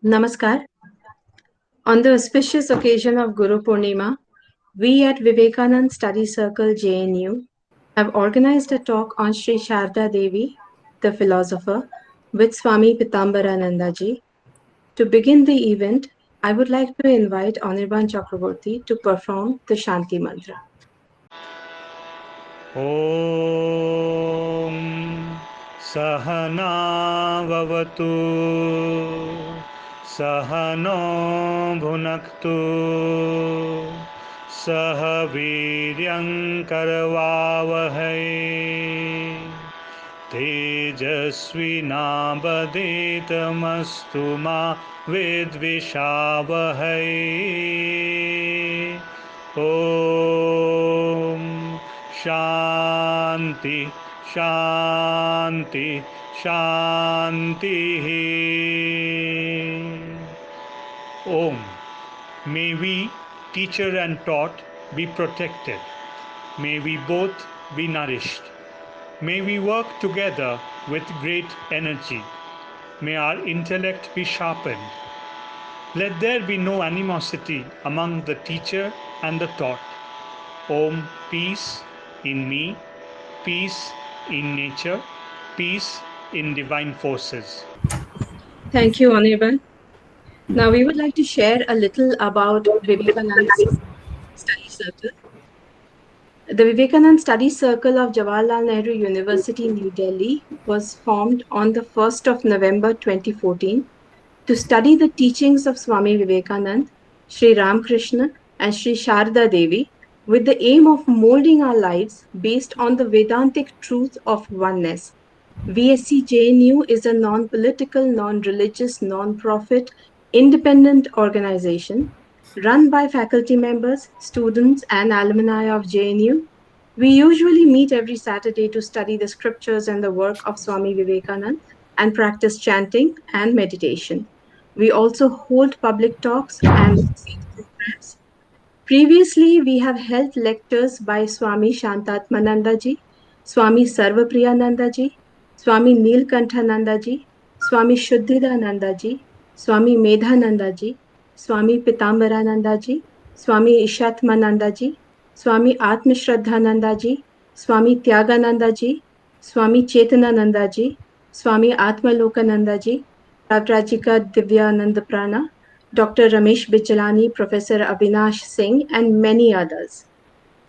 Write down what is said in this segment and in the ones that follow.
Namaskar. On the auspicious occasion of Guru Purnima, we at Vivekanand Study Circle JNU have organized a talk on Sri Sharda Devi, the philosopher, with Swami Pitambarananda ji. To begin the event, I would like to invite Anirban Chakraborty to perform the Shanti Mantra. ॐ सहनाववतु सहनो भुनक्तु सह वीर्यङ्करवावहै तेजस्विनावधीतमस्तु मा विद्विषावहै ॐ शान्ति शान्ति शान्तिः Om. May we, teacher and taught, be protected. May we both be nourished. May we work together with great energy. May our intellect be sharpened. Let there be no animosity among the teacher and the taught. Om, peace in me, peace in nature, peace in divine forces. Thank you, Anirban. Now we would like to share a little about Vivekanand's study circle. The Vivekanand Study Circle of Jawaharlal Nehru University, New Delhi was formed on the 1st of November 2014 to study the teachings of Swami Vivekanand, Sri Ramakrishna and Sri Sharda Devi with the aim of molding our lives based on the Vedantic truth of oneness. VSC JNU is a non-political, non-religious, non-profit, independent organization run by faculty members, students, and alumni of JNU. We usually meet every Saturday to study the scriptures and the work of Swami Vivekanand and practice chanting and meditation. We also hold public talks and programs. Previously, we have held lectures by Swami Shantatmananda ji, Swami Sarvapriyananda ji, Swami Neelkanthananda ji, Swami Shuddhidananda ji, Swami Medhananda ji, Swami Pitambarananda ji, Swami Ishatmananda ji, Swami Atmashraddhananda ji, Swami Tyagananda ji, Swami Chetanananda ji, Swami Atmalokananda ji, Pravrajika Divyananda Prana, Dr. Ramesh Bichalani, Professor Avinash Singh, and many others.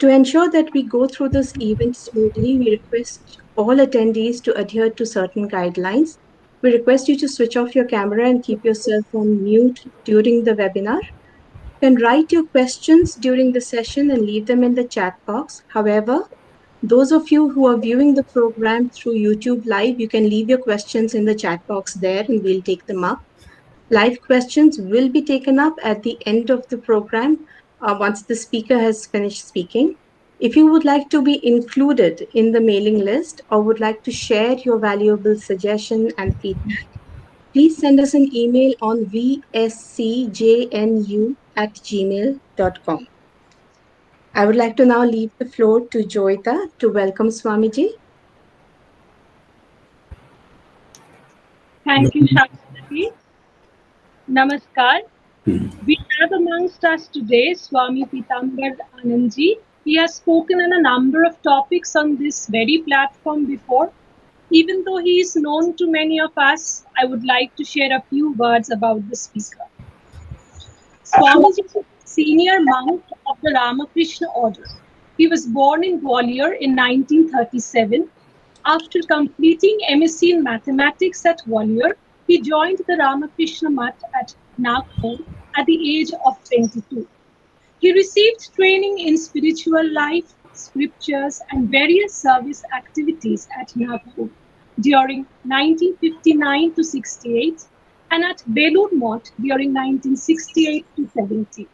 To ensure that we go through this event smoothly, we request all attendees to adhere to certain guidelines. We request you to switch off your camera and keep yourself on mute during the webinar. You can write your questions during the session and leave them in the chat box. However, those of you who are viewing the program through YouTube Live, you can leave your questions in the chat box there and we'll take them up. Live questions will be taken up at the end of the program once the speaker has finished speaking. If you would like to be included in the mailing list or would like to share your valuable suggestion and feedback, please send us an email on vscjnu@gmail.com. I would like to now leave the floor to Joyita to welcome Swamiji. Thank you, Shakti. Namaskar. We have amongst us today Swami Pitambar Anandji. He has spoken on a number of topics on this very platform before. Even though he is known to many of us, I would like to share a few words about the speaker. Swamiji is a senior monk of the Ramakrishna order. He was born in Gwalior in 1937. After completing MSc in mathematics at Gwalior, he joined the Ramakrishna Math at Nagpur at the age of 22. He received training in spiritual life, scriptures, and various service activities at Nagpur during 1959 to 68 and at Belur Math during 1968 to 70.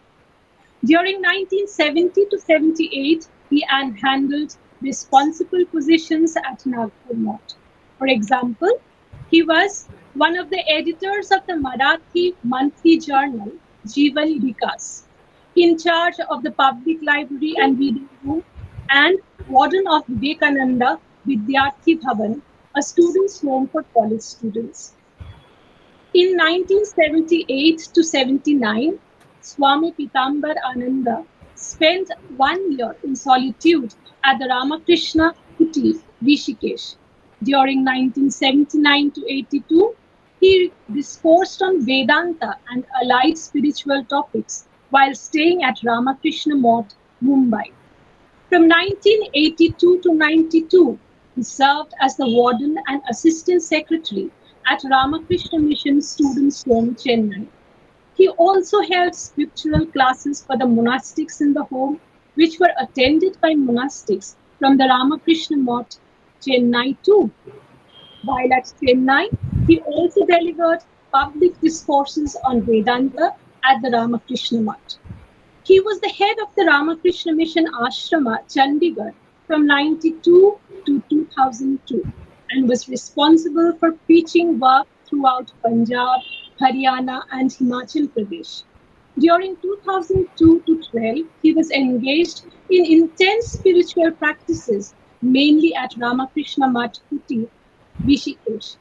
During 1970 to 78, he handled responsible positions at Nagpur Math. For example, he was one of the editors of the Marathi monthly journal Jivan Vikas, in charge of the public library and reading room, and warden of Vivekananda Vidyarthi Bhavan, a student's home for college students. In 1978 to 79, Swami Pitambar Ananda spent 1 year in solitude at the Ramakrishna Kuti, Rishikesh. During 1979 to 82, he discoursed on Vedanta and allied spiritual topics while staying at Ramakrishna Mott, Mumbai. From 1982 to 92, he served as the warden and assistant secretary at Ramakrishna Mission Students' Home, Chennai. He also held scriptural classes for the monastics in the home, which were attended by monastics from the Ramakrishna Mott, Chennai too. While at Chennai, he also delivered public discourses on Vedanta at the Ramakrishna Mutt. He was the head of the Ramakrishna Mission Ashrama, Chandigarh, from 92 to 2002 and was responsible for preaching work throughout Punjab, Haryana, and Himachal Pradesh. During 2002 to 12, he was engaged in intense spiritual practices, mainly at Ramakrishna Mutt Kuti, Rishikesh.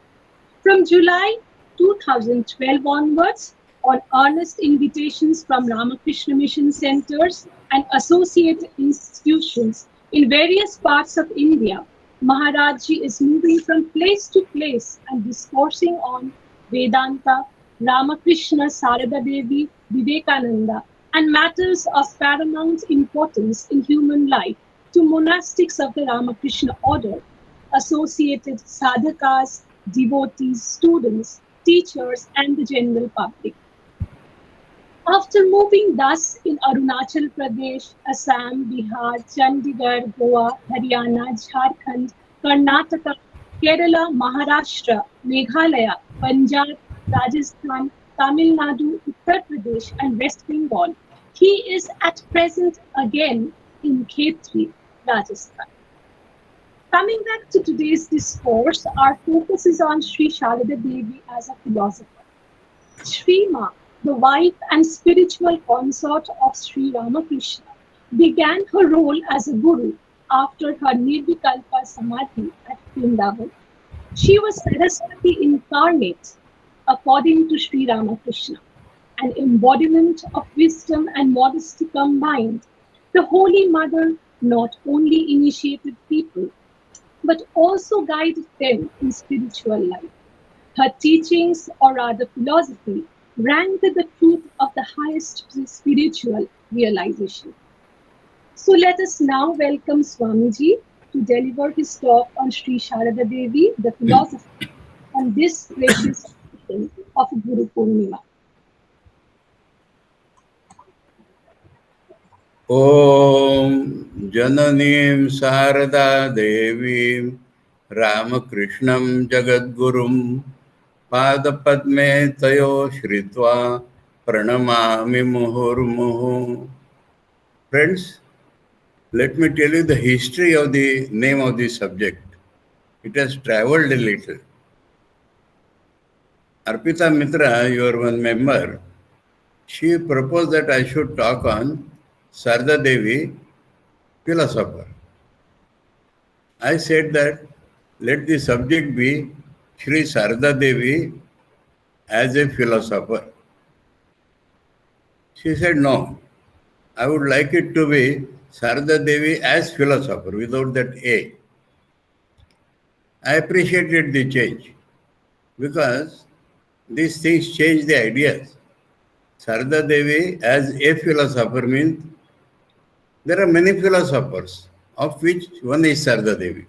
From July 2012 onwards, on earnest invitations from Ramakrishna Mission centers and associated institutions in various parts of India, Maharajji is moving from place to place and discoursing on Vedanta, Ramakrishna, Sarada Devi, Vivekananda, and matters of paramount importance in human life to monastics of the Ramakrishna order, associated sadhakas, devotees, students, teachers, and the general public. After moving thus in Arunachal Pradesh, Assam, Bihar, Chandigarh, Goa, Haryana, Jharkhand, Karnataka, Kerala, Maharashtra, Meghalaya, Punjab, Rajasthan, Tamil Nadu, Uttar Pradesh, and West Bengal, he is at present again in Khetri, Rajasthan. Coming back to today's discourse, our focus is on Sri Sharada Devi as a philosopher. Sri Ma, the wife and spiritual consort of Sri Ramakrishna, began her role as a guru after her Nirvikalpa Samadhi at Vrindavan. She was Saraswati incarnate, according to Sri Ramakrishna, an embodiment of wisdom and modesty combined. The Holy Mother not only initiated people, but also guided them in spiritual life. Her teachings, or rather philosophy, rang with the truth of the highest spiritual realization. So let us now welcome Swamiji to deliver his talk on Sri Sharada Devi, the philosopher, on this gracious occasion of Guru Purnima. ॐ जननीं शारदा देवीं रामकृष्णं जगद्गुरुं पादपद्मे तयो श्रित्वा प्रणमामि मुहुर्मुहुः. Friends, let me tell you the history of the name of this subject. It has traveled a little. Arpita Mitra, your one member, she proposed that I should talk on Sarada Devi, philosopher. I said that let the subject be Sri Sarada Devi as a philosopher. She said no, I would like it to be Sarada Devi as philosopher without that A. I appreciated the change because these things change the ideas. Sarada Devi as a philosopher means there are many philosophers, of which one is Sarada Devi.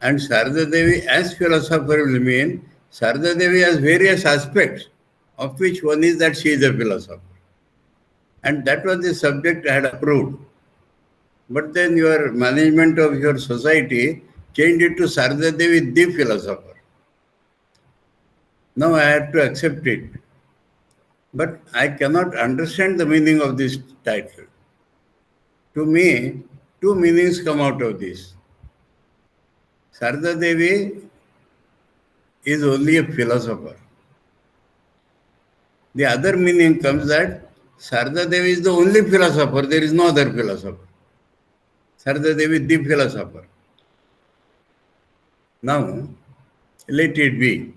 And Sarada Devi as philosopher will mean Sarada Devi has various aspects, of which one is that she is a philosopher. And that was the subject I had approved. But then your management of your society changed it to Sarada Devi, the philosopher. Now I have to accept it. But I cannot understand the meaning of this title. To me, two meanings come out of this. Sarada Devi is only a philosopher. The other meaning comes that Sarada Devi is the only philosopher, there is no other philosopher. Sarada Devi, the philosopher. Now, let it be.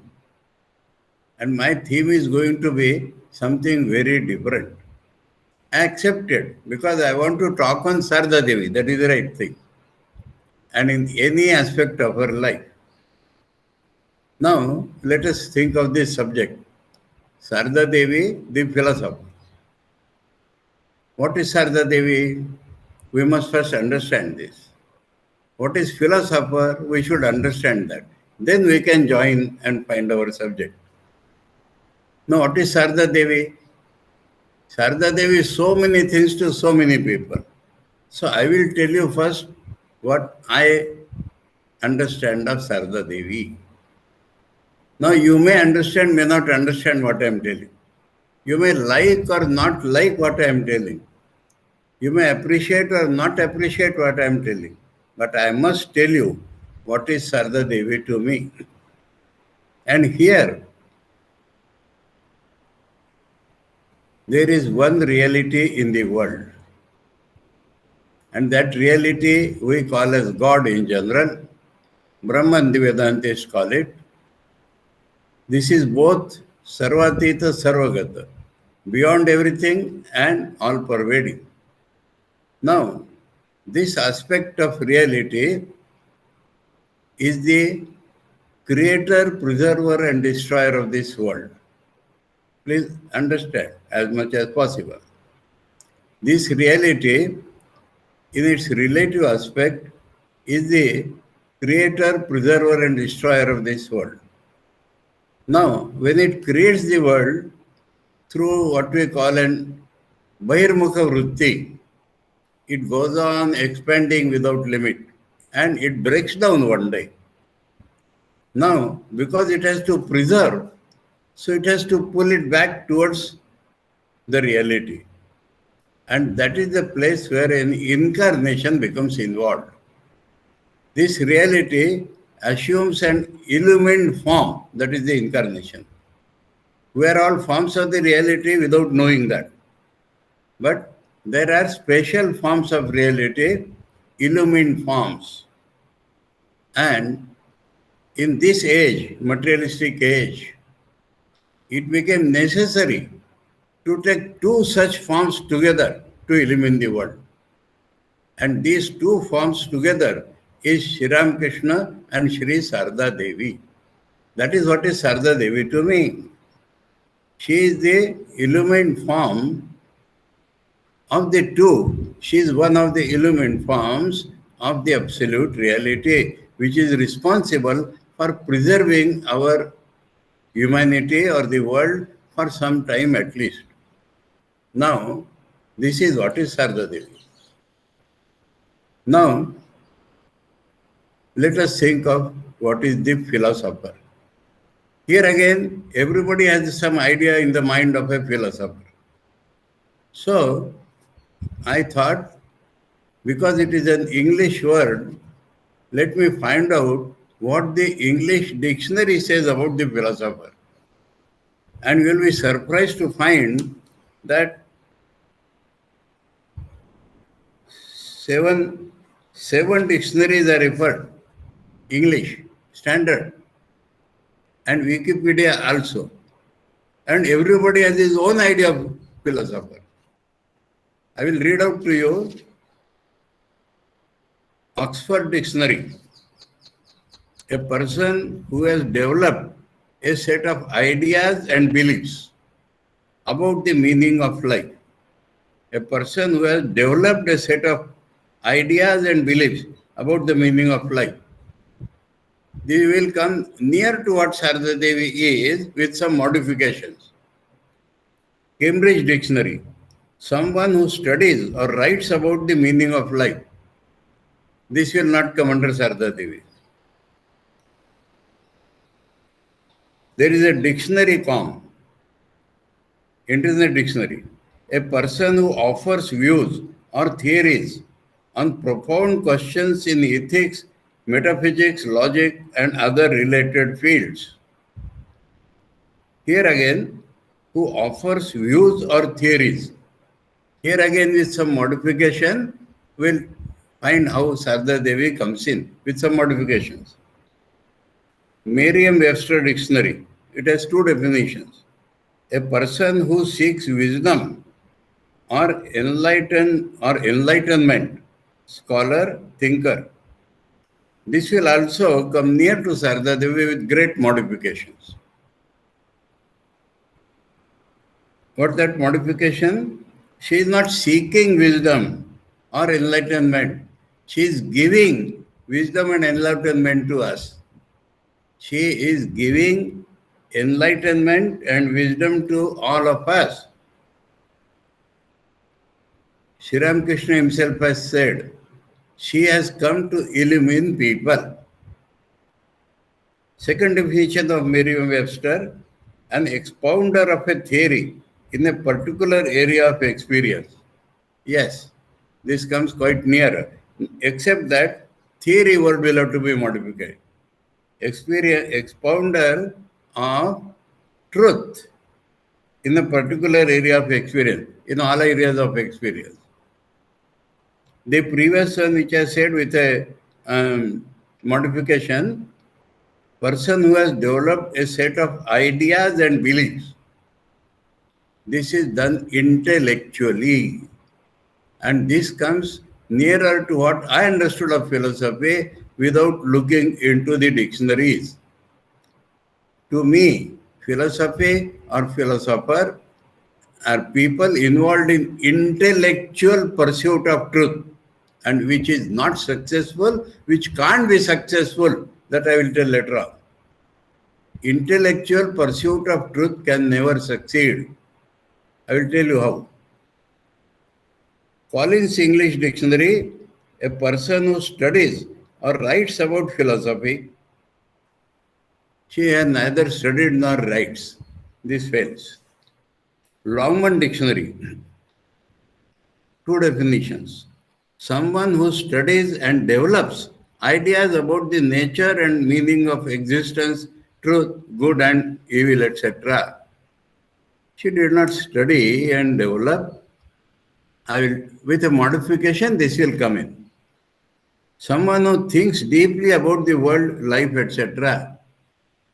And my theme is going to be something very different. I accept it because I want to talk on Sarada Devi. That is the right thing. And in any aspect of her life. Now, let us think of this subject. Sarada Devi, the philosopher. What is Sarada Devi? We must first understand this. What is philosopher? We should understand that. Then we can join and find our subject. Now, what is Sarada Devi? Sarada Devi is so many things to so many people. So I will tell you first what I understand of Sarada Devi. Now you may understand, may not understand what I am telling. You may like or not like what I am telling. You may appreciate or not appreciate what I am telling. But I must tell you what is Sarada Devi to me. And here, there is one reality in the world. And that reality we call as God in general. Brahman, the Vedantists call it. This is both Sarvatita Sarvagata, beyond everything and all pervading. Now, this aspect of reality is the creator, preserver, and destroyer of this world. Please understand as much as possible. This reality, in its relative aspect, is the creator, preserver, and destroyer of this world. Now, when it creates the world through what we call an Bahirmukha Vritti, it goes on expanding without limit and it breaks down one day. Now, because it has to preserve, so it has to pull it back towards the reality. And that is the place where an incarnation becomes involved. This reality assumes an illumined form, that is the incarnation. We are all forms of the reality without knowing that. But there are special forms of reality, illumined forms. And in this age, materialistic age, it became necessary to take two such forms together to illumine the world. And these two forms together is Sri Ramakrishna and Sri Sarada Devi. That is what is Sarada Devi to me. She is the illumined form of the two. She is one of the illumined forms of the absolute reality, which is responsible for preserving our humanity or the world for some time at least. Now, this is what is Sarada Devi. Now, let us think of what is the philosopher. Here again, everybody has some idea in the mind of a philosopher. So, I thought, because it is an English word, let me find out what the English dictionary says about the philosopher. And you will be surprised to find that seven dictionaries are referred, English, standard, and Wikipedia also. And everybody has his own idea of philosopher. I will read out to you Oxford Dictionary. A person who has developed a set of ideas and beliefs about the meaning of life. A person who has developed a set of ideas and beliefs about the meaning of life. They will come near to what Sarada Devi is with some modifications. Cambridge Dictionary. Someone who studies or writes about the meaning of life. This will not come under Sarada Devi. There is a dictionary.com, Internet Dictionary. A person who offers views or theories on profound questions in ethics, metaphysics, logic, and other related fields. Here again, who offers views or theories. Here again, with some modification, we'll find how Sarada Devi comes in with some modifications. Merriam-Webster Dictionary. it has two definitions. A person who seeks wisdom or enlightenment, scholar, thinker. This will also come near to Sarada Devi with great modifications. What that modification? She is not seeking wisdom or enlightenment. She is giving wisdom and enlightenment to us. She is giving enlightenment and wisdom to all of us. Sri Ramakrishna himself has said, she has come to illumine people. Second definition of Merriam-Webster, an expounder of a theory in a particular area of experience. Yes, this comes quite near, except that theory word will have to be modified. Expounder of truth in a particular area of experience, in all areas of experience. The previous one which I said with a modification, person who has developed a set of ideas and beliefs. This is done intellectually. And this comes nearer to what I understood of philosophy without looking into the dictionaries. To me, philosophy or philosopher are people involved in intellectual pursuit of truth, and which is not successful, which can't be successful, that I will tell later on. Intellectual pursuit of truth can never succeed. I will tell you how. Collins English Dictionary, a person who studies or writes about philosophy, she has neither studied nor writes. This fails. Longman Dictionary, two definitions. Someone who studies and develops ideas about the nature and meaning of existence, truth, good and evil, etc. She did not study and develop. With a modification, this will come in. Someone who thinks deeply about the world, life, etc.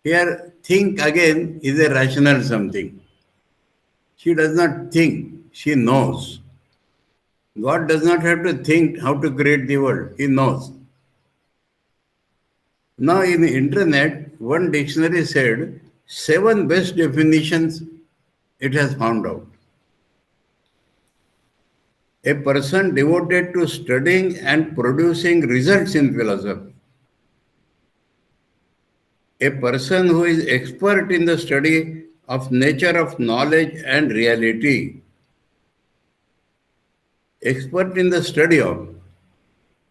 Here, think again is a rational something. She does not think, she knows. God does not have to think how to create the world, He knows. Now in the internet, one dictionary said 7 best definitions it has found out. A person devoted to studying and producing results in philosophy. A person who is expert in the study of nature of knowledge and reality. Expert in the study of.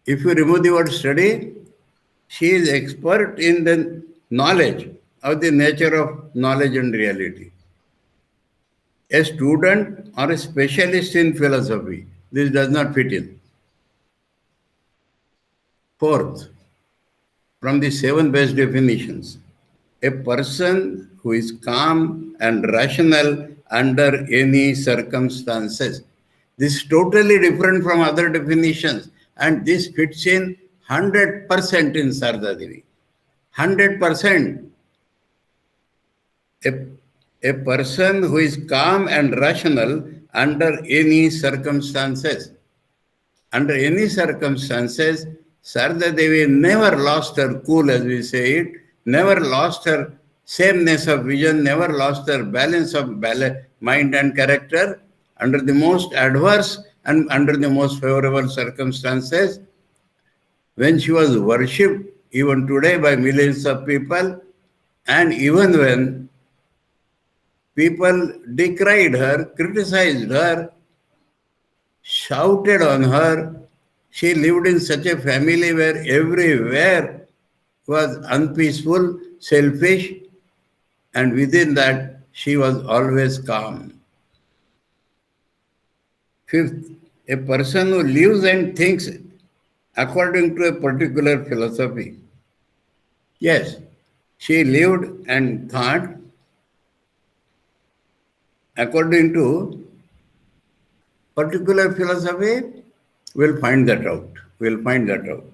If you remove the word study, she is expert in the knowledge of the nature of knowledge and reality. A student or a specialist in philosophy. This does not fit in. Fourth, from the 7 best definitions, a person who is calm and rational under any circumstances. This is totally different from other definitions, and this fits in 100% in Sarada Devi. 100%. A person who is calm and rational under any circumstances. Under any circumstances, Sarada Devi never lost her cool, as we say it, never lost her sameness of vision, never lost her balance of mind and character under the most adverse and under the most favorable circumstances. When she was worshipped, even today, by millions of people, and even when people decried her, criticized her, shouted on her, she lived in such a family where everywhere was unpeaceful, selfish, and within that she was always calm. Fifth, a person who lives and thinks according to a particular philosophy. Yes, she lived and thought according to particular philosophy. We'll find that out. We'll find that out.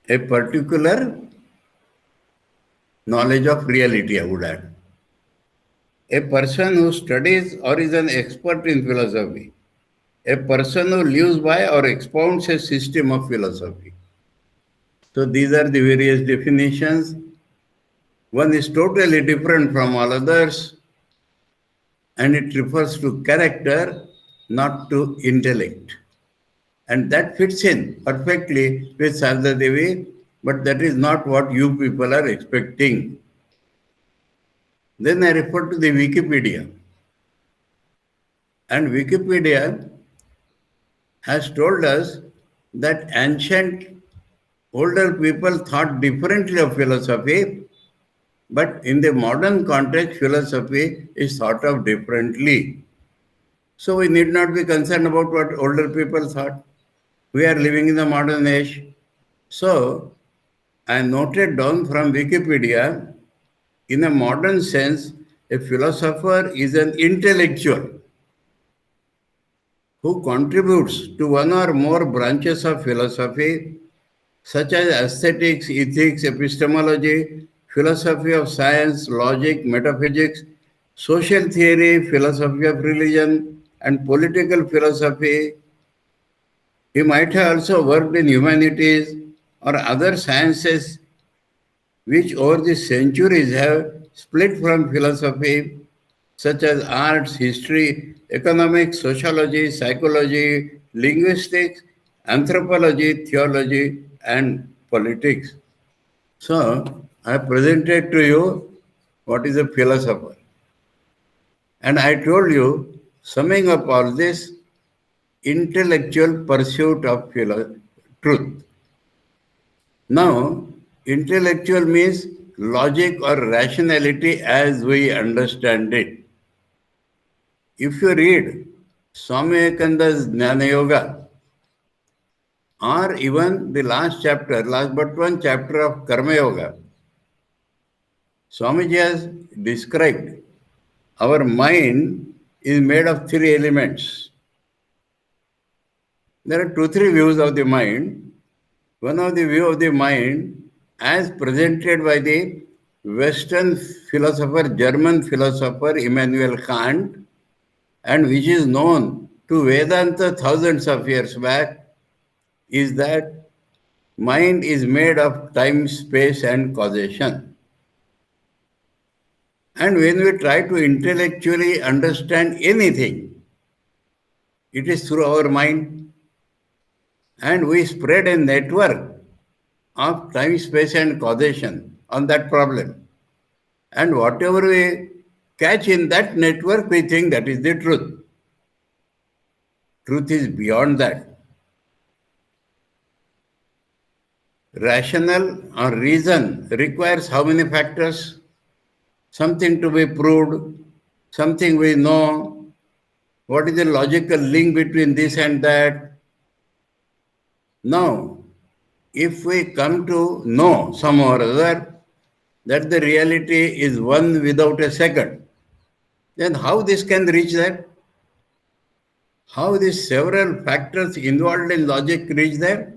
A particular knowledge of reality, I would add. A person who studies or is an expert in philosophy, a person who lives by or expounds a system of philosophy. So these are the various definitions. One is totally different from all others, and it refers to character, not to intellect. And that fits in perfectly with Sarada Devi, but that is not what you people are expecting. Then I refer to the Wikipedia. And Wikipedia has told us that ancient older people thought differently of philosophy, but in the modern context, philosophy is thought of differently. So we need not be concerned about what older people thought. We are living in the modern age. So I noted down from Wikipedia, in a modern sense, a philosopher is an intellectual who contributes to one or more branches of philosophy, such as aesthetics, ethics, epistemology, philosophy of science, logic, metaphysics, social theory, philosophy of religion, and political philosophy. He might have also worked in humanities or other sciences which over the centuries have split from philosophy, such as arts, history, economics, sociology, psychology, linguistics, anthropology, theology, and politics. So, I presented to you what is a philosopher. And I told you, summing up all this, intellectual pursuit of truth. Now, intellectual means logic or rationality as we understand it. If you read Swami Vivekananda's Jnana Yoga, or even the last but one chapter of Karma Yoga, Swamiji has described our mind is made of three elements. There are 2-3 views of the mind. One of the view of the mind, as presented by the Western philosopher, German philosopher Immanuel Kant, and which is known to Vedanta thousands of years back, is that mind is made of time, space, and causation. And when we try to intellectually understand anything, it is through our mind. And we spread a network of time, space, and causation on that problem. And whatever we catch in that network, we think that is the truth. Truth is beyond that. Rational or reason requires how many factors? Something to be proved, something we know. What is the logical link between this and that? Now, if we come to know somehow or other that the reality is one without a second, then how this can reach that? How these several factors involved in logic reach there?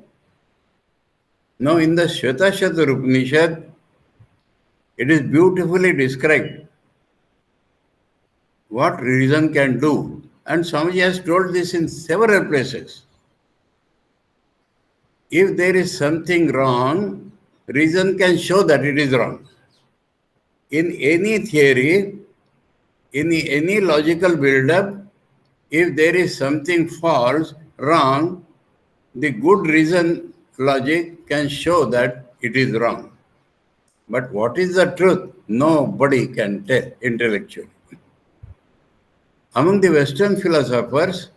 Now, in the Shvetashvatara Upanishad, it is beautifully described what reason can do. And Swamiji has told this in several places. If there is something wrong, reason can show that it is wrong. In any theory, in any logical build-up, if there is something false, wrong, the good reason logic can show that it is wrong. But what is the truth? Nobody can tell intellectually. Among the Western philosophers,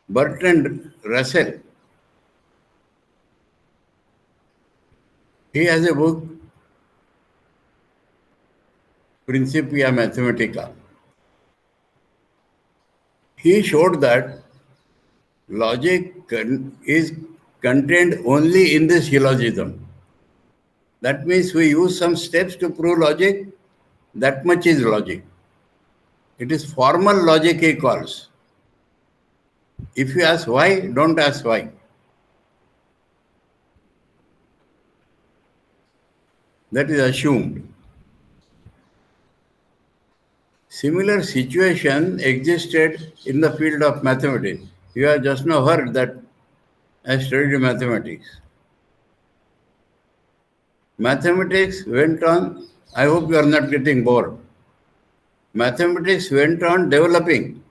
Bertrand Russell, he has a book, Principia Mathematica. He showed that logic is contained only in the syllogism. That means we use some steps to prove logic, that much is logic. It is formal logic he calls. If you ask why, don't ask why. That is assumed. Similar situation existed in the field of mathematics. You have just now heard that I studied mathematics. Mathematics went on, I hope you are not getting bored. Mathematics went on developing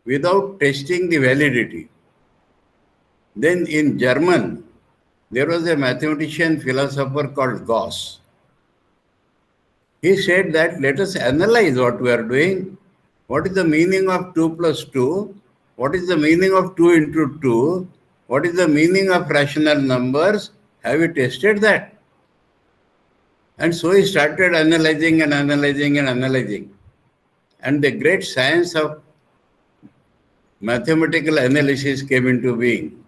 without testing the validity. Then in German, there was a mathematician philosopher called Gauss. He said that let us analyze what we are doing. What is the meaning of 2 plus 2? What is the meaning of 2 into 2? What is the meaning of rational numbers? Have you tested that? And so he started analyzing and analyzing and analyzing. And the great science of mathematical analysis came into being.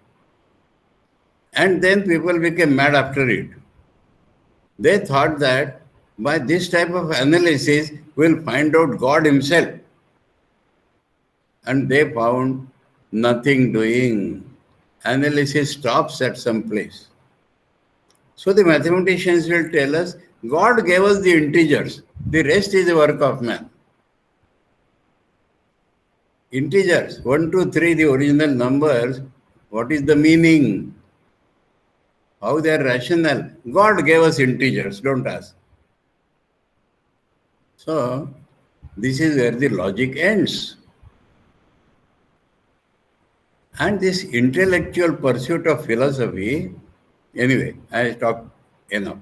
And then people became mad after it. They thought that by this type of analysis, we'll find out God himself. And they found nothing doing. Analysis stops at some place. So the mathematicians will tell us, God gave us the integers. The rest is the work of man. Integers, 1, 2, 3, the original numbers, what is the meaning? How they are rational? God gave us integers, don't ask. So, this is where the logic ends. And this intellectual pursuit of philosophy, anyway, I talked enough.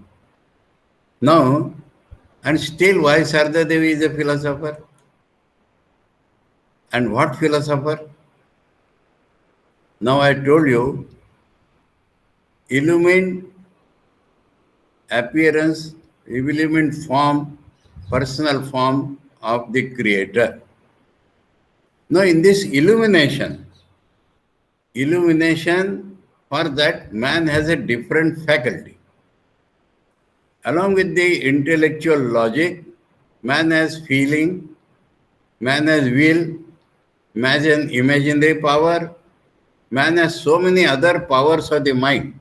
Now, and still why Sarada Devi is a philosopher? And what philosopher? Now I told you, illumined appearance, illumined form, personal form of the Creator. Now in this illumination for that man has a different faculty. Along with the intellectual logic, man has feeling, man has will, man has imaginary power, man has so many other powers of the mind.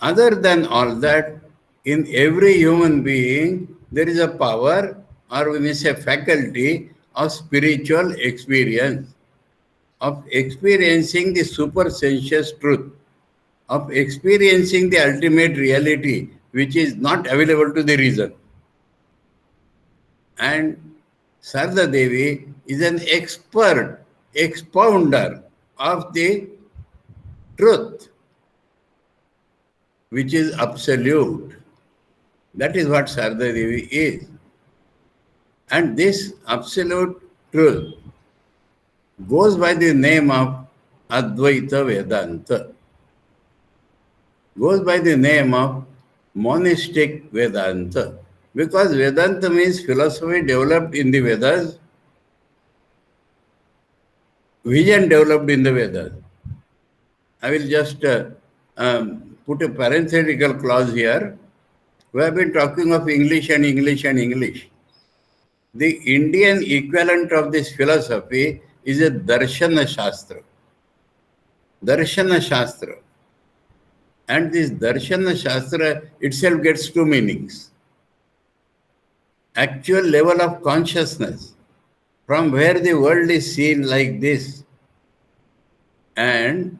Other than all that, in every human being, there is a power, or we may say faculty, of spiritual experience, of experiencing the supersensuous truth, of experiencing the ultimate reality, which is not available to the reason. And Sarada Devi is an expert expounder of the truth, which is absolute. That is what Sarada Devi is. And this absolute truth goes by the name of Advaita Vedanta, goes by the name of monistic Vedanta, because Vedanta means philosophy developed in the Vedas, vision developed in the Vedas. I will just put a parenthetical clause here. We have been talking of English and English and English. The Indian equivalent of this philosophy is a Darshana Shastra. Darshana Shastra. And this Darshana Shastra itself gets two meanings. Actual level of consciousness, from where the world is seen like this, and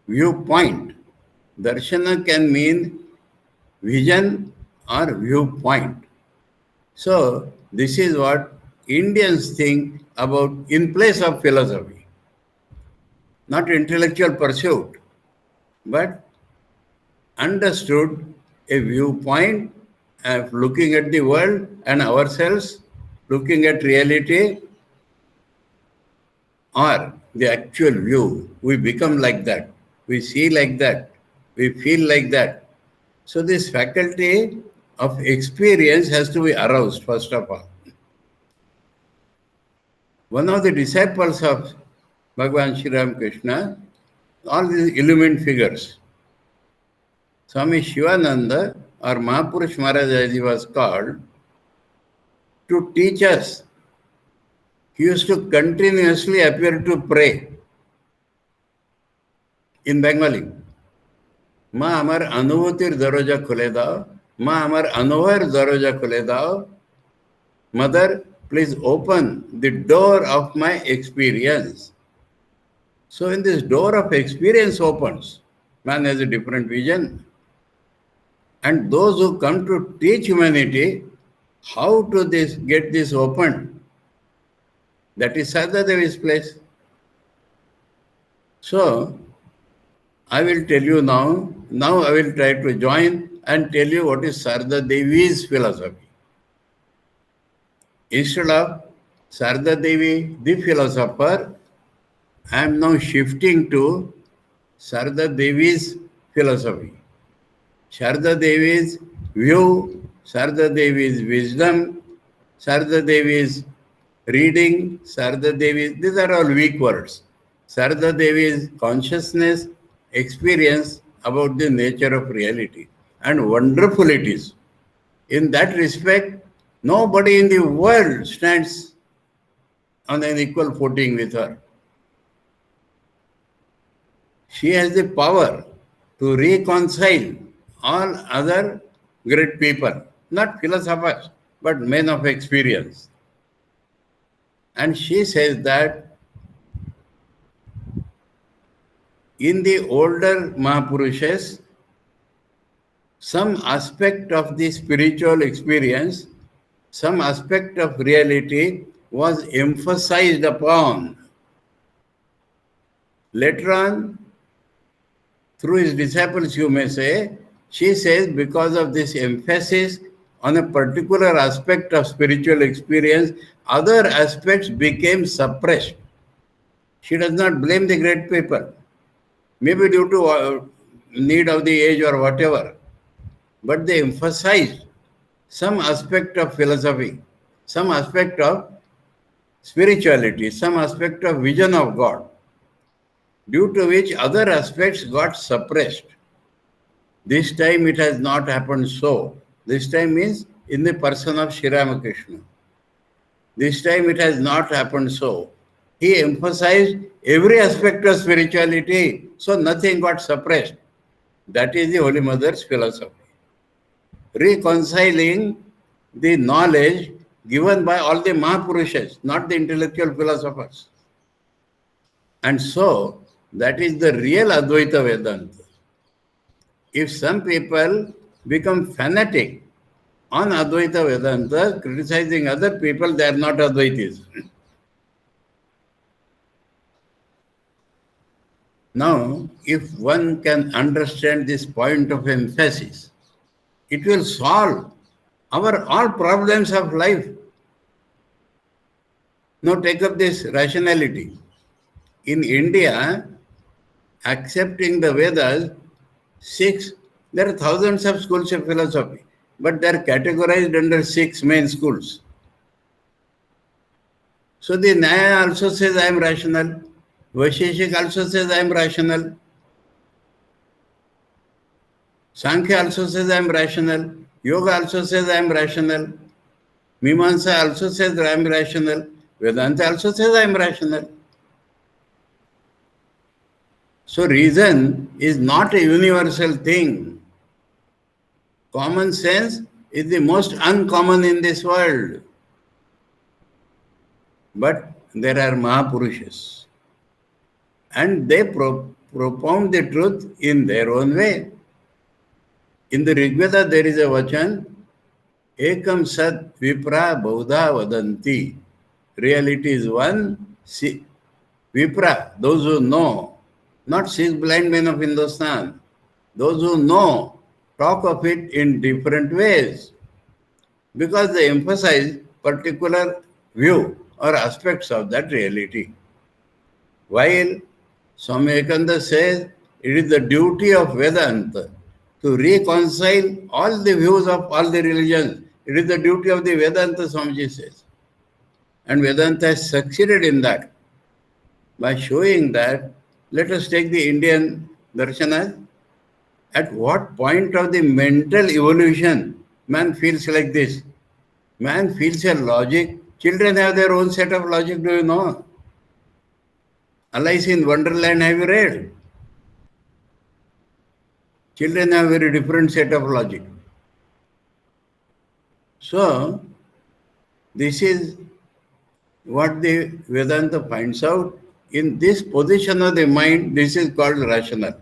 viewpoint. Darshana can mean vision or viewpoint. So, this is what Indians think about in place of philosophy. Not intellectual pursuit, but understood a viewpoint of looking at the world and ourselves, looking at reality, or the actual view. We become like that. We see like that. We feel like that. So this faculty of experience has to be aroused, first of all. One of the disciples of Bhagavan Sri Ramakrishna, all these illumined figures, Swami Shivananda or Mahapurush Maharaj as he was called, to teach us. He used to continuously appear to pray in Bengali. Ma amar anubhutir daroja khule dao, ma amar anubhayer daroja khule dao. Mother, please open the door of my experience. So when this door of experience opens, man has a different vision. And those who come to teach humanity how to get this opened, that is Sarada Devi's place. So, I will tell you now I will try to join and tell you what is Sarada Devi's philosophy. Instead of Sarada Devi, the philosopher, I am now shifting to Sarada Devi's philosophy. Sarada Devi's view, Sarada Devi's wisdom, Sarada Devi's reading, Sarada Devi's, these are all weak words. Sarada Devi's consciousness, experience about the nature of reality. And wonderful it is. In that respect, nobody in the world stands on an equal footing with her. She has the power to reconcile all other great people, not philosophers, but men of experience. And she says that in the older Mahapurushas, some aspect of the spiritual experience, some aspect of reality was emphasized upon. Later on, through his disciples, you may say, she says because of this emphasis on a particular aspect of spiritual experience, other aspects became suppressed. She does not blame the great people, maybe due to need of the age or whatever, but they emphasized some aspect of philosophy, some aspect of spirituality, some aspect of vision of God, due to which other aspects got suppressed. This time it has not happened so. This time means in the person of Sri Ramakrishna. This time it has not happened so. He emphasized every aspect of spirituality, so nothing got suppressed. That is the Holy Mother's philosophy. Reconciling the knowledge given by all the Mahapurushas, not the intellectual philosophers. And so, that is the real Advaita Vedanta. If some people become fanatic on Advaita Vedanta, criticizing other people, they are not Advaitis. Now, if one can understand this point of emphasis, it will solve our all problems of life. Now take up this rationality. In India, accepting the Vedas, there are thousands of schools of philosophy, but they are categorized under 6 main schools. So the Nyaya also says I am rational. Vaisheshik also says I am rational. Sankhya also says I am rational. Yoga also says I am rational. Mimamsa also says I am rational. Vedanta also says I am rational. So reason is not a universal thing. Common sense is the most uncommon in this world. But there are Mahapurushas. And they propound the truth in their own way. In the Rig Veda there is a vachan, Ekam Sat Vipra Baudha Vadanti. Reality is one, Vipra, those who know, not 6 blind men of Hindustan. Those who know talk of it in different ways because they emphasize particular view or aspects of that reality. While Swami Vivekananda says it is the duty of Vedanta to reconcile all the views of all the religions. It is the duty of the Vedanta, Swamiji says. And Vedanta has succeeded in that by showing that, let us take the Indian darshanas, at what point of the mental evolution man feels like this? Man feels a logic. Children have their own set of logic, do you know? Alice in Wonderland, have you read? Children have a very different set of logic. So, This is what the Vedanta finds out. In this position of the mind, this is called rational.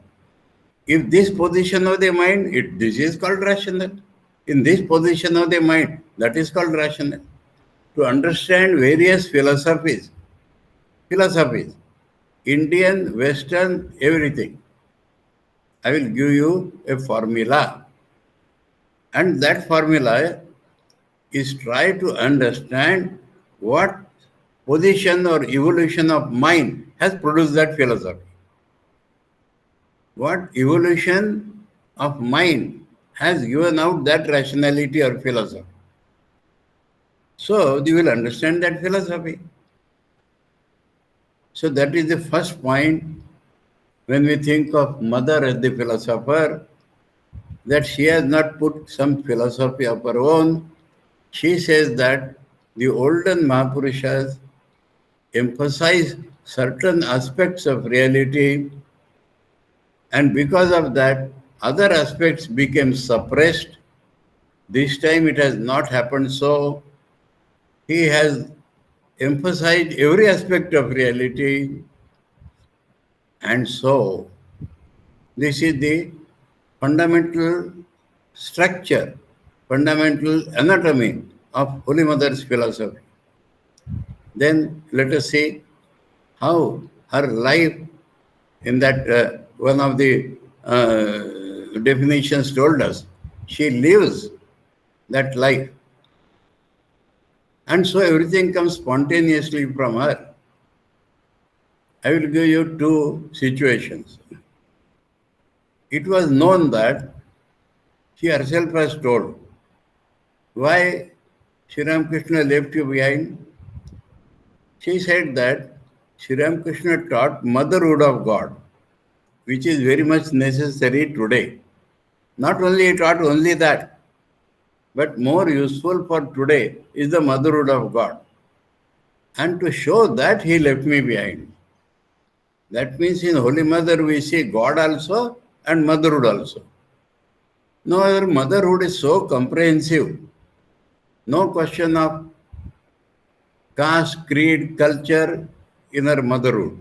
If this position of the mind, this is called rational. In this position of the mind, that is called rational. To understand various philosophies, Indian, Western, everything, I will give you a formula. And that formula is try to understand what position or evolution of mind has produced that philosophy. What evolution of mind has given out that rationality or philosophy. So you will understand that philosophy. So that is the first point when we think of mother as the philosopher, that she has not put some philosophy of her own. She says that the olden Mahapurushas emphasize certain aspects of reality, and because of that, other aspects became suppressed. This time it has not happened so. He has emphasized every aspect of reality, and so this is the fundamental structure, fundamental anatomy of Holy Mother's philosophy. Then let us see how her life, in that one of the definitions told us, she lives that life. And so everything comes spontaneously from her. I will give you two situations. It was known that she herself has told why Sri Ramakrishna left you behind. She said that Sri Ramakrishna taught motherhood of God, which is very much necessary today. Not only he taught only that, but more useful for today is the motherhood of God. And to show that, he left me behind. That means in Holy Mother we see God also and motherhood also. No, her motherhood is so comprehensive. No question of caste, creed, culture in her motherhood.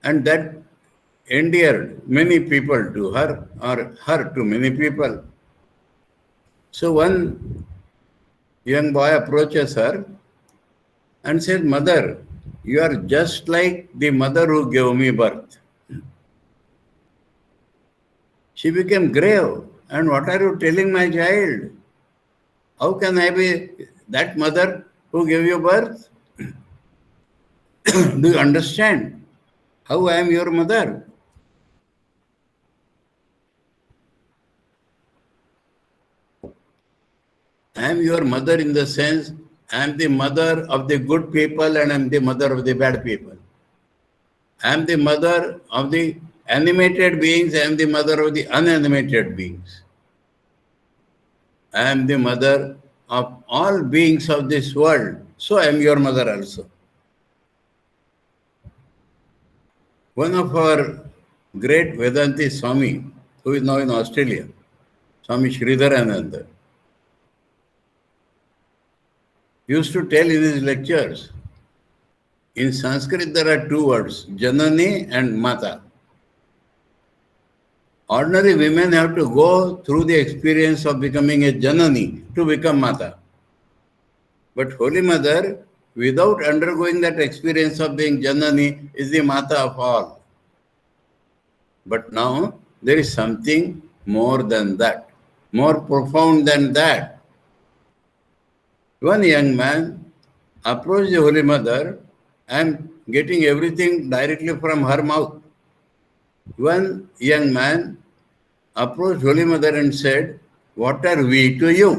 And that endeared many people to her, or her to many people. So one young boy approaches her and said, "Mother, you are just like the mother who gave me birth." She became grave. "And what are you telling, my child? How can I be that mother who gave you birth? Do you understand how I am your mother?" I am your mother in the sense, I am the mother of the good people and I am the mother of the bad people. I am the mother of the animated beings, I am the mother of the unanimated beings. I am the mother of all beings of this world, so I am your mother also. One of our great Vedanti Swami, who is now in Australia, Swami Sridharananda, used to tell in his lectures, in Sanskrit there are two words, Janani and Mata. Ordinary women have to go through the experience of becoming a Janani to become Mata. But Holy Mother, without undergoing that experience of being Janani, is the Mata of all. But now there is something more than that, more profound than that. One young man approached the Holy Mother and getting everything directly from her mouth. One young man approached Holy Mother and said, "What are we to you?"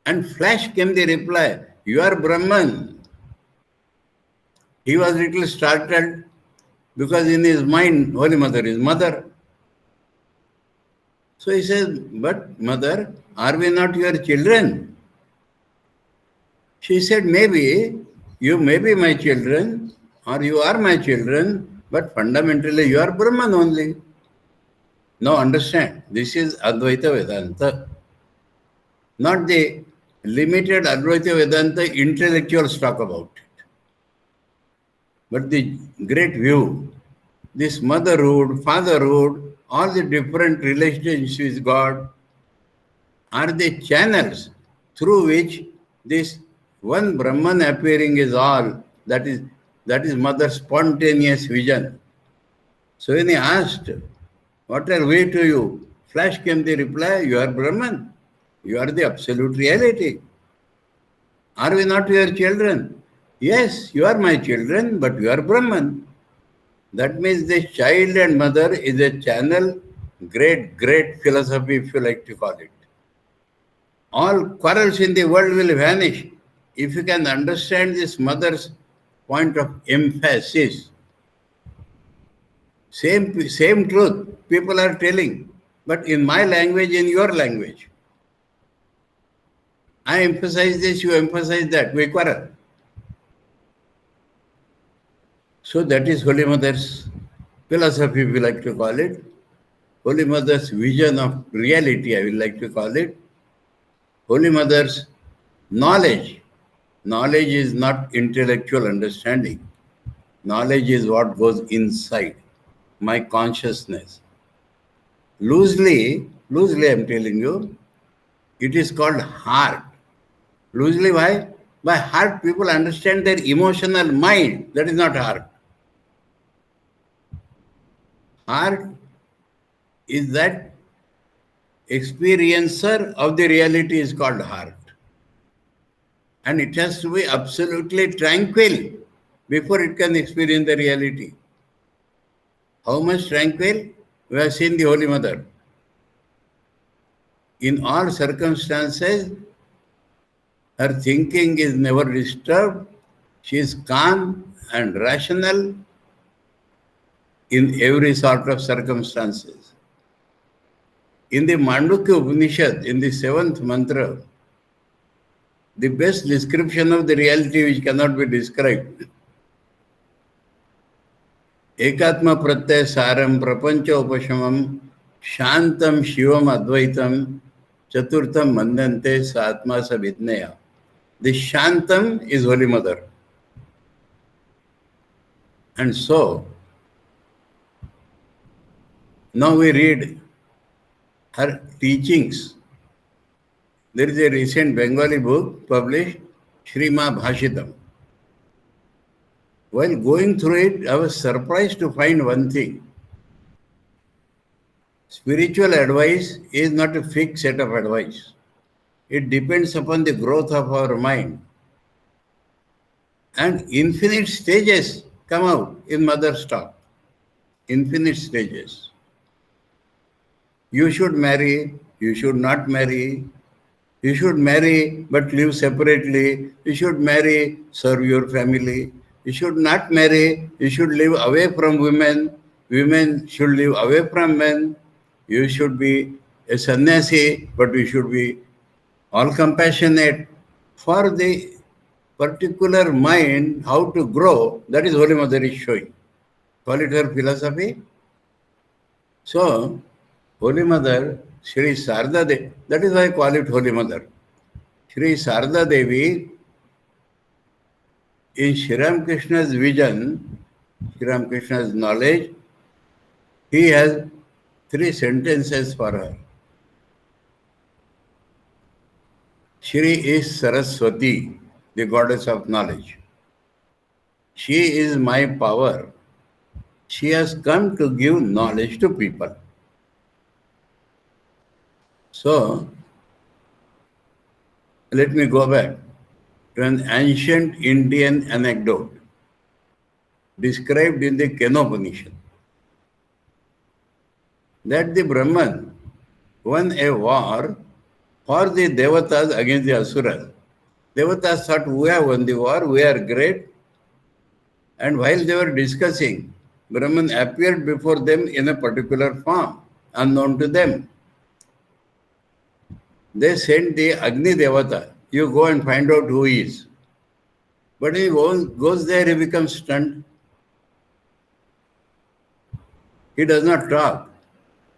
And flash came the reply, "You are Brahman." He was little startled because in his mind, Holy Mother is mother. So he says, "But mother, are we not your children?" She said, "Maybe, you may be my children or you are my children, but fundamentally you are Brahman only." Now understand, this is Advaita Vedanta. not the limited Advaita Vedanta intellectuals talk about it, but the great view, this motherhood, fatherhood, all the different relationships with God are the channels through which this one Brahman appearing is all, that is mother's spontaneous vision. So when he asked, "What are we to you?" Flash came the reply, "You are Brahman. You are the absolute reality. Are we not your children?" "Yes, you are my children, but you are Brahman." That means this child and mother is a channel, great philosophy, if you like to call it. All quarrels in the world will vanish if you can understand this mother's point of emphasis. Same truth people are telling, but in my language, in your language. I emphasize this, you emphasize that, we quarrel. So that is Holy Mother's philosophy, if you like to call it. Holy Mother's vision of reality, I will like to call it. Holy Mother's knowledge. Knowledge is not intellectual understanding. Knowledge is what goes inside my consciousness. Loosely I'm telling you, it is called heart. Loosely why? By heart people understand their emotional mind. That is not heart. Heart is that experiencer of the reality is called heart. And it has to be absolutely tranquil before it can experience the reality. How much tranquil? We have seen the Holy Mother. In all circumstances, her thinking is never disturbed. She is calm and rational in every sort of circumstances. In the Mandukya Upanishad, in the 7th mantra, the best description of the reality which cannot be described. Ekatma pratyaya saram prapancha upashamam shantam shivam advaitam chaturtham mandante satma savidneya. The Shantam is Holy Mother. And so, now we read her teachings. There is a recent Bengali book published, Shrima Bhashitam. While going through it, I was surprised to find one thing. Spiritual advice is not a fixed set of advice. It depends upon the growth of our mind. And infinite stages come out in Mother's talk. Infinite stages. You should marry, you should not marry. You should marry but live separately. You should marry, serve your family. You should not marry, you should live away from women. Women should live away from men. You should be a sannyasi, but you should be all compassionate. For the particular mind, how to grow, that is Holy Mother is showing. Call it her philosophy. So, Holy Mother, Sri Sarada Devi, that is why I call it Holy Mother. Sri Sarada Devi, in Sri Ramakrishna's vision, Sri Ramakrishna's knowledge, he has 3 sentences for her. Shri is Saraswati, the goddess of knowledge. She is my power. She has come to give knowledge to people. So, let me go back to an ancient Indian anecdote described in the Kenopanishad. That the Brahman won a war for the Devatas against the Asuras. Devatas thought, we have won the war, we are great. And while they were discussing, Brahman appeared before them in a particular form, unknown to them. They sent the Agni Devata, you go and find out who he is. But he goes there, he becomes stunned. He does not talk.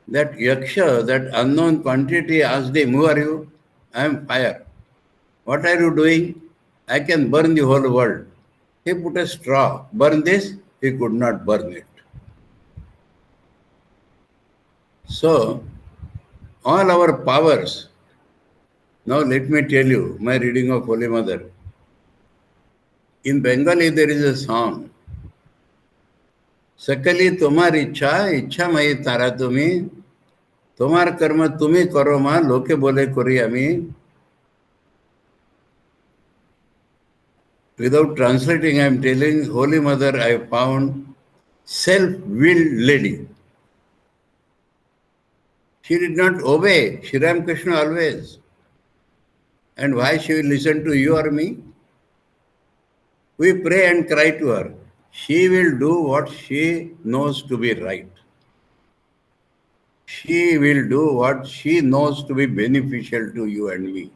That Yaksha, that unknown quantity, asked him, who are you? I am fire. What are you doing? I can burn the whole world. He put a straw. Burn this, he could not burn it. So, all our powers. Now let me tell you my reading of Holy Mother. In Bengali there is a song. सकली तुम्हार इच्छा इच्छा मई तारा तुम्ही तुम्हार कर्म तुम्ही करो मा लोके बोले करी आमी. Without translating, I am telling Holy Mother, I found self-willed lady. She did not obey Sri Ramakrishna always. And why she will listen to you or me? We pray and cry to her. She will do what she knows to be right. She will do what she knows to be beneficial to you and me.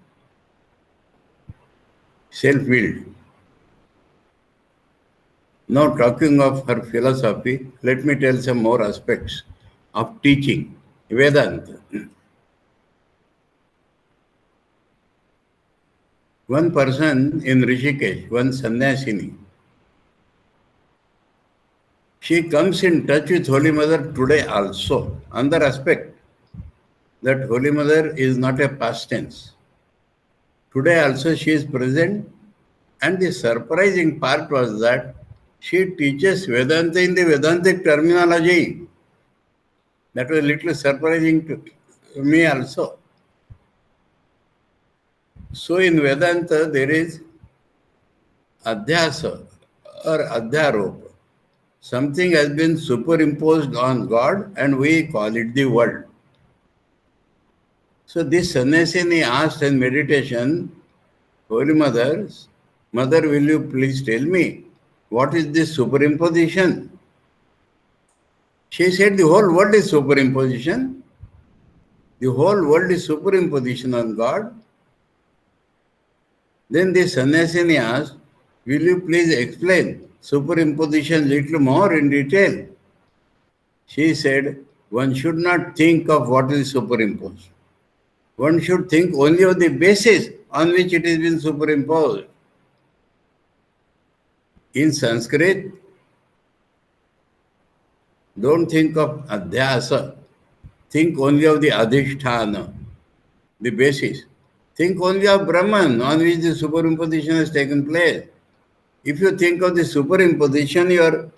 Self-willed. Now talking of her philosophy, let me tell some more aspects of teaching Vedanta. One person in Rishikesh, one sannyasini, she comes in touch with Holy Mother today also. Another aspect, that Holy Mother is not a past tense. Today also she is present, and the surprising part was that she teaches Vedanta in the Vedantic terminology. That was a little surprising to me also. So in Vedanta there is adhyasa or adhyaropa. Something has been superimposed on God and we call it the world. So this sannyasini asked in meditation, Holy Mother, will you please tell me, what is this superimposition? She said, the whole world is superimposition. The whole world is superimposition on God. Then the sannyasini asked, will you please explain superimposition little more in detail? She said, one should not think of what is superimposed. One should think only of the basis on which it has been superimposed. In Sanskrit, don't think of adhyasa. Think only of the adhishthana, the basis. Think only of Brahman on which the superimposition has taken place. If you think of the superimposition, your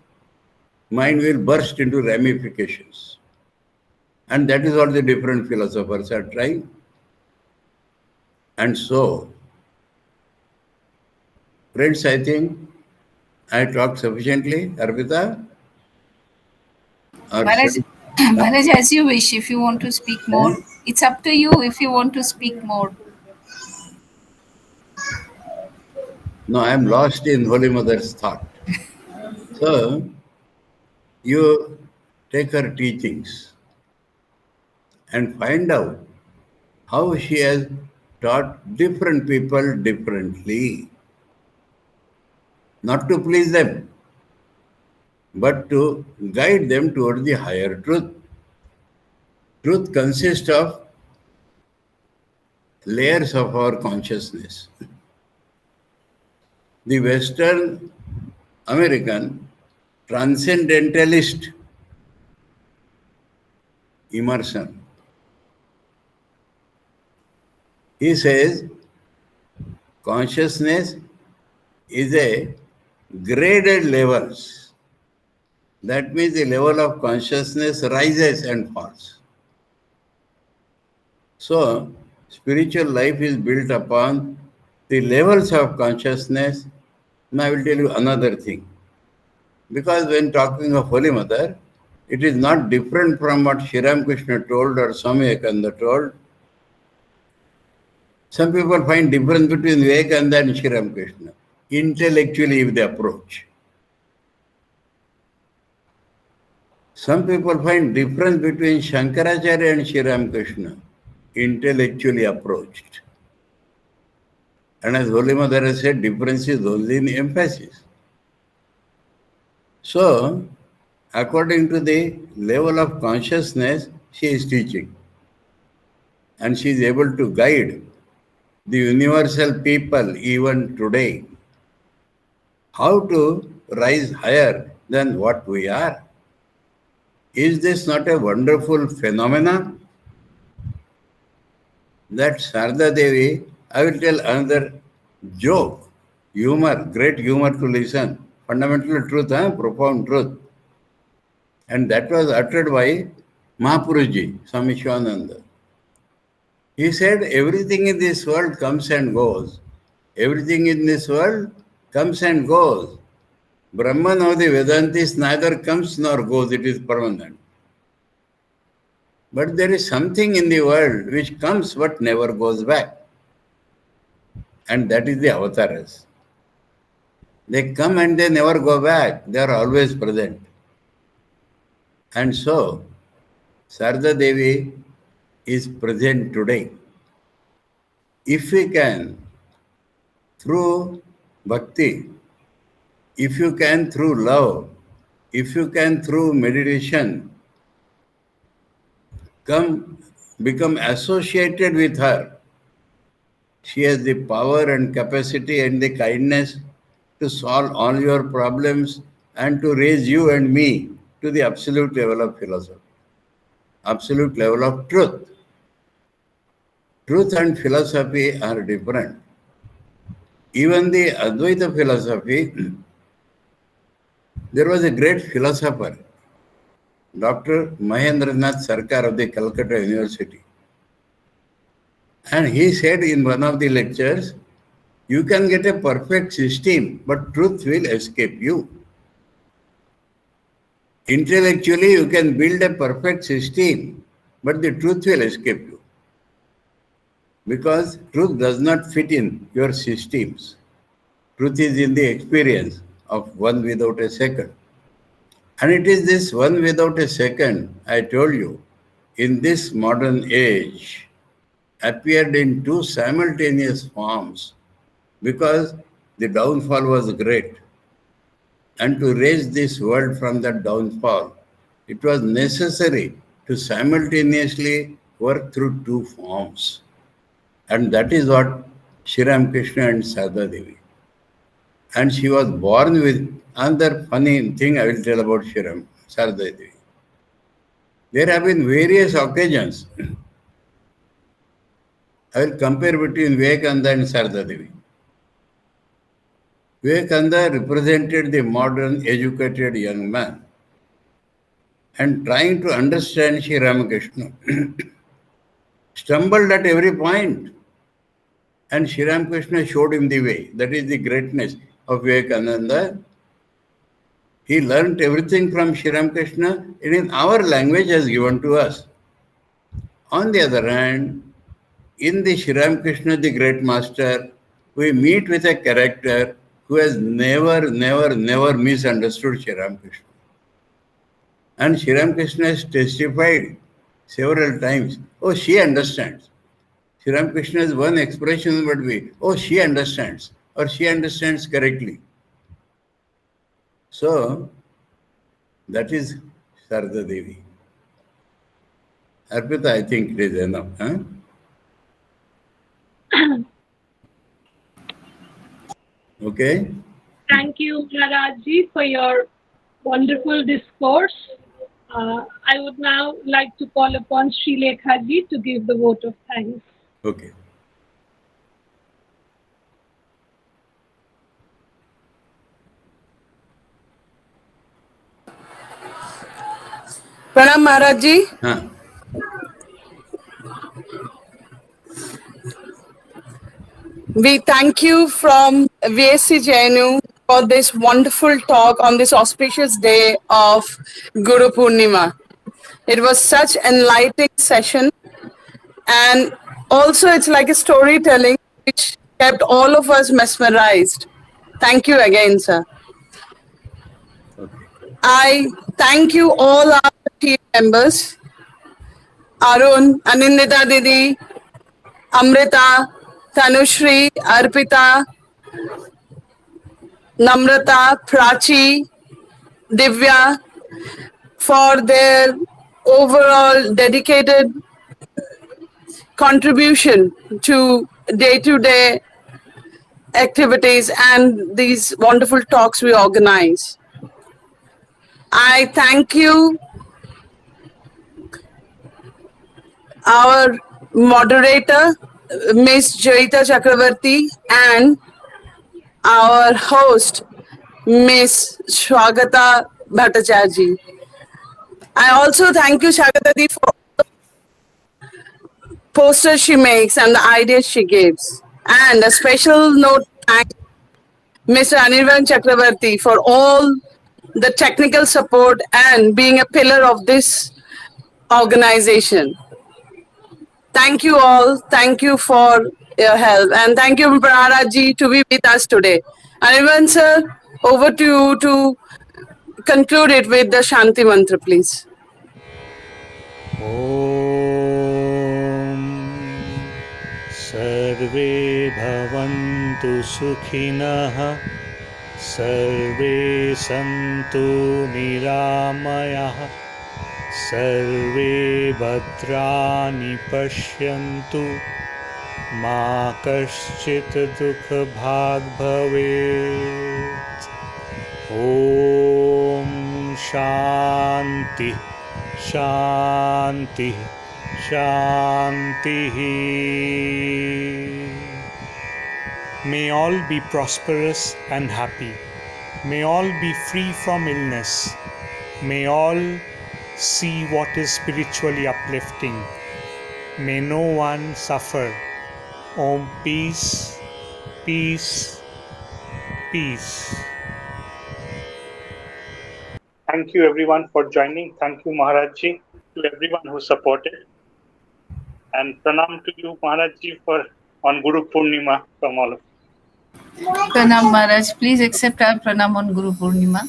mind will burst into ramifications. And that is what the different philosophers are trying. And so, friends, I think I talked sufficiently. Arpita? Maharaj, as you wish, if you want to speak more. It's up to you if you want to speak more. No, I am lost in Holy Mother's thought. So, you take her teachings and find out how she has taught different people differently. Not to please them, but to guide them toward the higher truth. Truth consists of layers of our consciousness. The Western American transcendentalist Emerson, he says consciousness is a graded levels. That means the level of consciousness rises and falls. So, spiritual life is built upon the levels of consciousness. Now I will tell you another thing. Because when talking of Holy Mother, it is not different from what Sri Ramakrishna told or Swami Vivekananda told. Some people find difference between Vivekananda and Sri Ramakrishna, intellectually if they approach. Some people find difference between Shankaracharya and Sri Ramakrishna, intellectually approached. And as Holy Mother has said, difference is only in emphasis. So, according to the level of consciousness, she is teaching. And she is able to guide the universal people even today, how to rise higher than what we are. Is this not a wonderful phenomenon? That Sarda Devi, I will tell another joke, humor, great humor to listen, fundamental truth, profound truth. And that was uttered by Mahapuruji, Swami Shivananda. He said, everything in this world comes and goes. Everything in this world comes and goes. Brahman of the Vedantis neither comes nor goes, it is permanent. But there is something in the world which comes but never goes back. And that is the avatars. They come and they never go back. They are always present. And so, Sarda Devi is present today. If we can, through bhakti, if you can through love, if you can through meditation, become associated with her, she has the power and capacity and the kindness to solve all your problems and to raise you and me to the absolute level of philosophy, absolute level of truth. Truth and philosophy are different. Even the Advaita philosophy, there was a great philosopher, Dr. Mahendranath Sarkar of the Calcutta University. And he said in one of the lectures, you can get a perfect system, but truth will escape you. Intellectually, you can build a perfect system, but the truth will escape you. Because truth does not fit in your systems. Truth is in the experience of one without a second. And it is this one without a second, I told you, in this modern age, appeared in two simultaneous forms because the downfall was great. And to raise this world from that downfall, it was necessary to simultaneously work through two forms. And that is what Sri Ramakrishna and Sarda Devi. And she was born with another funny thing I will tell about Sarda Devi. There have been various occasions. I will compare between Vivekananda and Sarda Devi. Vivekananda represented the modern educated young man and trying to understand Sri Ramakrishna stumbled at every point. And Sri Ramakrishna showed him the way. That is the greatness of Vivekananda. He learnt everything from Sri Ramakrishna in our language as given to us. On the other hand, in the Sri Ramakrishna, the great master, we meet with a character who has never misunderstood Sri Ramakrishna. And Sri Ramakrishna has testified several times, oh, she understands. Sri Ramakrishna's one expression would be, oh, she understands, or she understands correctly. So, that is Sarda Devi. Arpita, I think it is enough. Huh? Okay? Thank you, Maharajji, for your wonderful discourse. I would now like to call upon Sri Lekhaji to give the vote of thanks. Okay. Pranam Maharajji. Huh. We thank you from VSC JNU for this wonderful talk on this auspicious day of Guru Purnima. It was such an enlightening session, and also it's like a storytelling which kept all of us mesmerized. Thank you again, sir. I thank you all our team members, Arun, Anindita Didi, Amrita, Tanushri, Arpita, Namrata, Prachi, Divya, for their overall dedicated contribution to day-to-day activities and these wonderful talks we organize. I thank you, our moderator, Ms. Joyita Chakravarti, and our host, Ms. Swagata Bhattacharya. I also thank you, Shagata, for posters she makes and the ideas she gives. And a special note, thank Mr. Anirban Chakravarti for all the technical support and being a pillar of this organization. Thank you all. Thank you for your help. And thank you, Pranaraji, to be with us today. Anirban sir, over to you to conclude it with the Shanti Mantra, please. ॐ सर्वे भवन्तु सुखिनः सर्वे सन्तु निरामयाः सर्वे भद्राणि पश्यन्तु मा कश्चित् दुःखभाग् भवेत् ॐ शान्ति शान्ति शान्तिः. May all be prosperous and happy. May all be free from illness. May all see what is spiritually uplifting. May no one suffer. Om peace, peace, peace. Thank you everyone for joining. Thank you Maharaj Ji, to everyone who supported. And pranam to you Maharaj Ji for on Guru Purnima from all of you. Pranam Maharaj. Please accept our pranam on Guru Purnima.